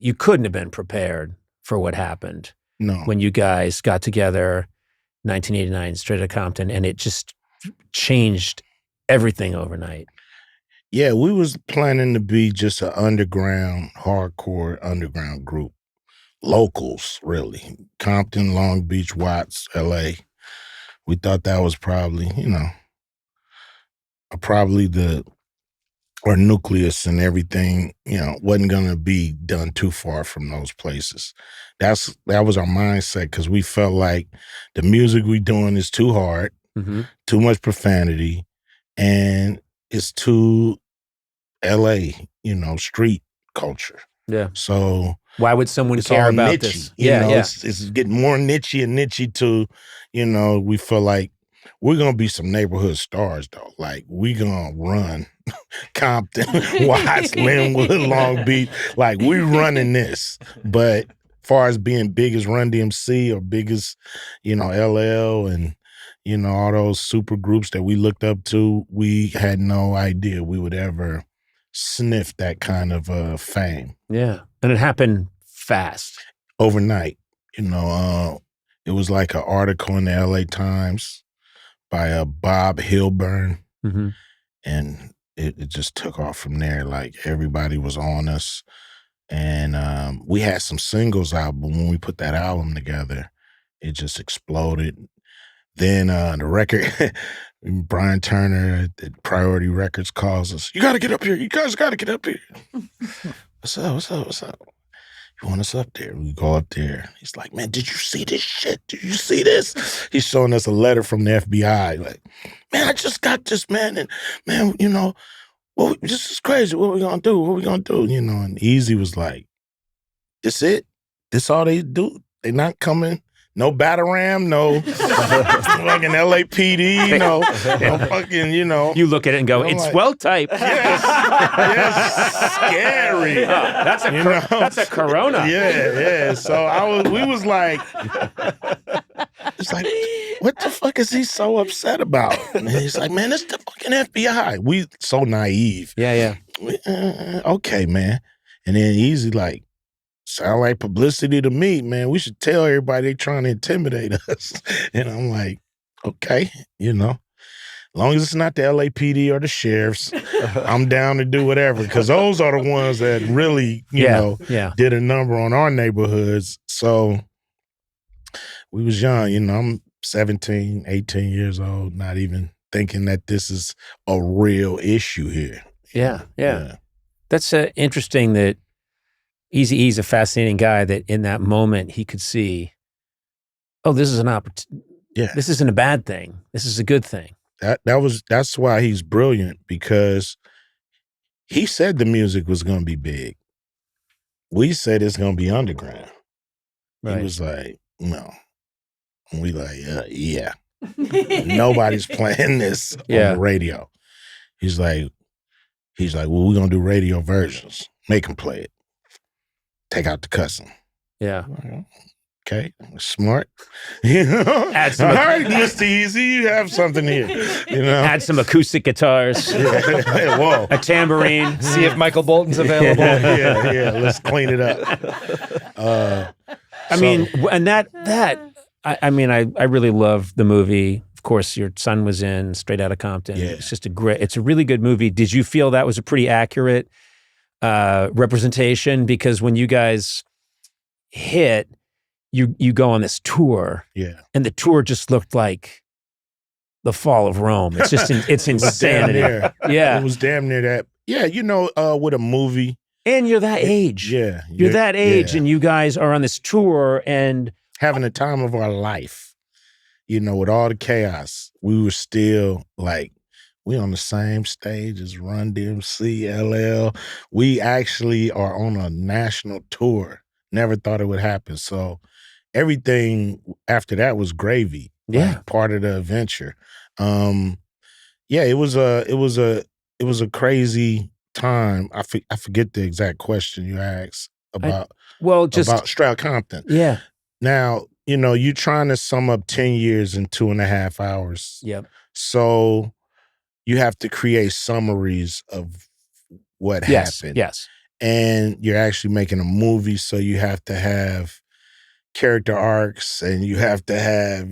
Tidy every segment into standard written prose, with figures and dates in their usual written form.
you couldn't have been prepared for what happened No. when you guys got together 1989 straight Outta Compton, and it just changed everything overnight. Yeah, we was planning to be just an underground, hardcore underground group. Locals, really. Compton, Long Beach, Watts, LA. We thought that was probably, probably our nucleus and everything, wasn't gonna be done too far from those places. That was our mindset, because we felt like the music we doing is too hard, too much profanity, and it's too LA, street culture. Yeah. So why would someone it's care all about niche-y, this? It's getting more niche and niche to, we feel like we're gonna be some neighborhood stars though. Like, we gonna run Compton, Watts, Linwood, Long Beach. Like, we running this. But far as being big as Run DMC or big as, LL and, all those super groups that we looked up to, we had no idea we would ever sniff that kind of fame. Yeah. And it happened fast. Overnight. It was like an article in the LA Times by Bob Hilburn. And it just took off from there. Like, everybody was on us. And we had some singles out, but when we put that album together, it just exploded. Then the record, Brian Turner at Priority Records calls us. You got to get up here. You guys got to get up here. What's up? You want us up there? We go up there. He's like, man, did you see this shit? Did you see this? He's showing us a letter from the FBI. Like, man, I just got this, man. And, man, well, this is crazy. What we gonna do? And Eazy was like, this it? This all they do? They not coming? No Batarang, no fucking LAPD, no fucking, You look at it and go, it's like, well typed. Yes, scary. That's a Corona. Yeah. So we was like, it's like, what the fuck is he so upset about? And he's like, man, it's the fucking FBI. We so naive. Yeah. Okay, man. And then Eazy like, sound like publicity to me, man. We should tell everybody they trying to intimidate us. And I'm like, okay, as long as it's not the LAPD or the sheriffs, I'm down to do whatever. Because those are the ones that really, did a number on our neighborhoods. So we was young, I'm 17, 18 years old, not even thinking that this is a real issue here. Yeah. That's interesting that Eazy-E's a fascinating guy, that in that moment he could see, oh, this is an opportunity. Yeah. This isn't a bad thing. This is a good thing. That's why he's brilliant, because he said the music was going to be big. We said it's going to be underground. Right. He was like, no. And we like, yeah. Nobody's playing this on the radio. He's like, well, we're going to do radio versions. Make them play it. Take out the cussing. Yeah. Okay. Smart. Add some. All right, Mr. Eazy, you have something here. Add some acoustic guitars. Whoa. A tambourine. See if Michael Bolton's available. Yeah. Let's clean it up. I really love the movie. Of course, your son was in Straight Outta Compton. Yeah. It's a really good movie. Did you feel that was a pretty accurate representation? Because when you guys hit, you go on this tour, and the tour just looked like the fall of Rome. It's just it's insanity. It was damn near that. Yeah, with a movie, and you're that age. Yeah, you're that age, and you guys are on this tour and having the time of our life. With all the chaos, we were still like, we on the same stage as Run DMC, LL. We actually are on a national tour. Never thought it would happen. So everything after that was gravy. Yeah, like part of the adventure. It was a crazy time. I forget the exact question you asked about. About Straight Outta Compton. Yeah. Now you're trying to sum up 10 years in 2.5 hours. Yep. So you have to create summaries of what happened. Yes. and you're actually making a movie, so you have to have character arcs, and you have to have,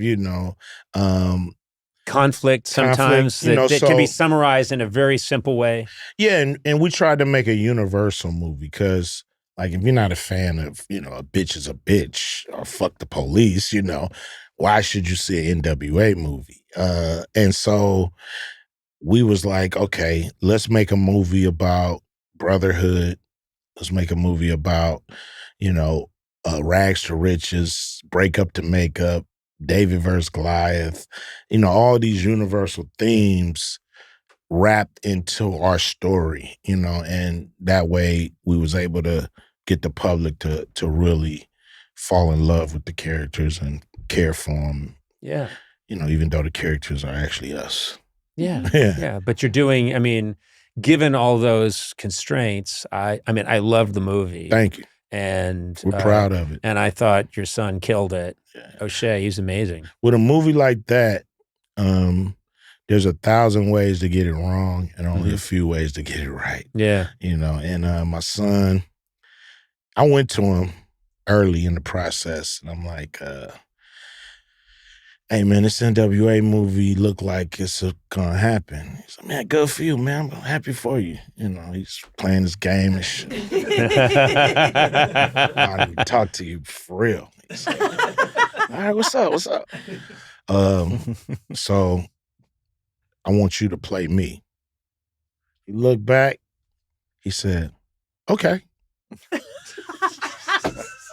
conflict sometimes that can be summarized in a very simple way. Yeah, and we tried to make a universal movie because, like, if you're not a fan of, a bitch is a bitch or fuck the police, why should you see an N.W.A. movie? And so we was like, okay, let's make a movie about brotherhood. Let's make a movie about, rags to riches, breakup to makeup, David versus Goliath, all these universal themes wrapped into our story, and that way we was able to get the public to really fall in love with the characters and care for them. Yeah. Even though the characters are actually us. Yeah. Yeah. But you're doing, given all those constraints, I loved the movie. Thank you. And we're proud of it. And I thought your son killed it. Yeah. O'Shea, he's amazing. With a movie like that, there's 1,000 ways to get it wrong and only a few ways to get it right. Yeah. And my son, I went to him early in the process and I'm like, hey man, this N.W.A. movie look like it's gonna happen. He's like, man, good for you, man. I'm happy for you. He's playing this game and shit. I don't even talk to you for real. He's like, all right, what's up? So I want you to play me. He looked back, he said, okay.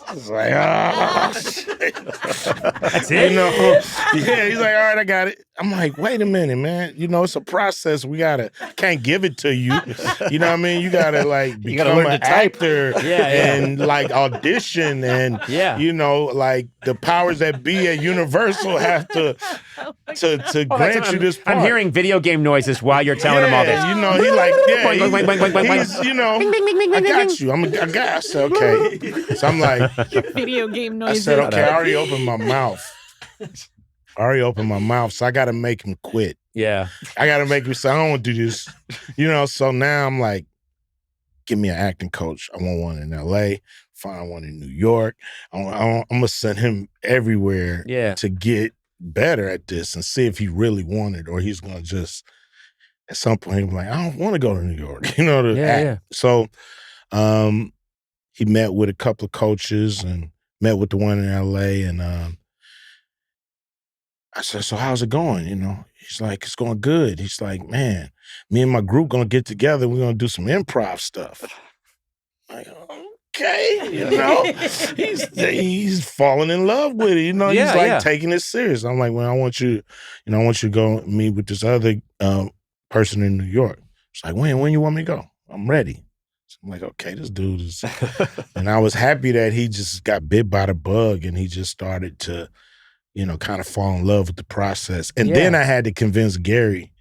I was like, oh, shit. That's it? Yeah, he's like, all right, I got it. I'm like, wait a minute, man. It's a process. Can't give it to you. You know what I mean? You gotta become an actor and audition and, like the powers that be at Universal have to grant you this part. I'm hearing video game noises while you're telling him all this. He like, I got you. I got. I said, okay. So I'm like, video game noises. I said, okay, I already opened my mouth. So I got to make him quit. Yeah. I got to make him say, I don't want to do this. So now I'm like, give me an acting coach. I want one in L.A., find one in New York. I'm going to send him everywhere to get better at this and see if he really wanted, or he's going to just, at some point, he'll be like, I don't want to go to New York, to act. Yeah. So he met with a couple of coaches and met with the one in L.A. and I said, so how's it going? He's like, it's going good. He's like, man, me and my group gonna get together. We're gonna do some improv stuff. I'm like, okay, he's falling in love with it. He's taking it serious. I'm like, well, I want you to go meet with this other person in New York. It's like, when you want me to go? I'm ready. So I'm like, okay, this dude is, and I was happy that he just got bit by the bug and he just started to, kind of fall in love with the process. And then I had to convince Gary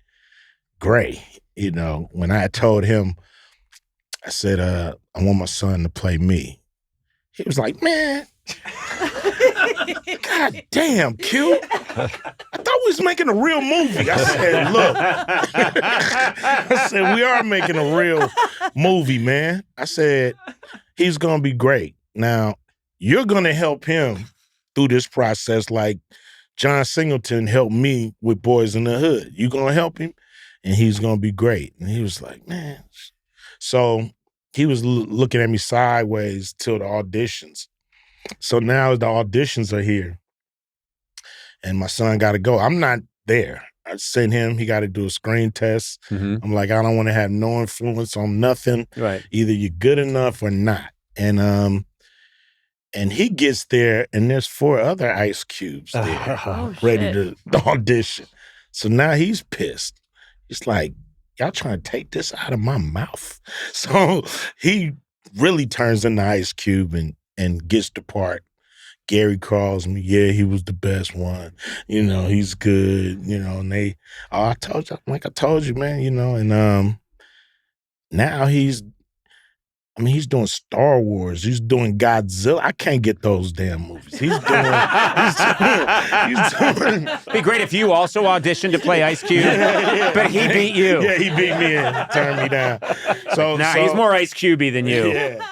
Gray, when I told him, I said, I want my son to play me. He was like, man, God damn, Q. I thought we was making a real movie. I said, look. I said, we are making a real movie, man. I said, he's going to be great. Now, you're going to help him through this process like John Singleton helped me with Boys in the Hood. You going to help him? And he's going to be great. And he was like, man. So he was looking at me sideways till the auditions. So now the auditions are here. And my son got to go. I'm not there. I sent him. He got to do a screen test. Mm-hmm. I'm like, I don't want to have no influence on nothing. Right. Either you're good enough or not. And he gets there, and there's 4 other Ice Cubes there ready to audition. So now he's pissed. He's like, y'all trying to take this out of my mouth? So he really turns into Ice Cube and gets the part. Gary calls me, he was the best one. He's good, and they, I told you, I'm like, I told you, man, and now he's I mean, he's doing Star Wars. He's doing Godzilla. I can't get those damn movies. He's doing. It'd be great if you also auditioned to play Ice Cube, but he beat you. Yeah, he beat me and turned me down. So he's more Ice Cubey than you. Yeah.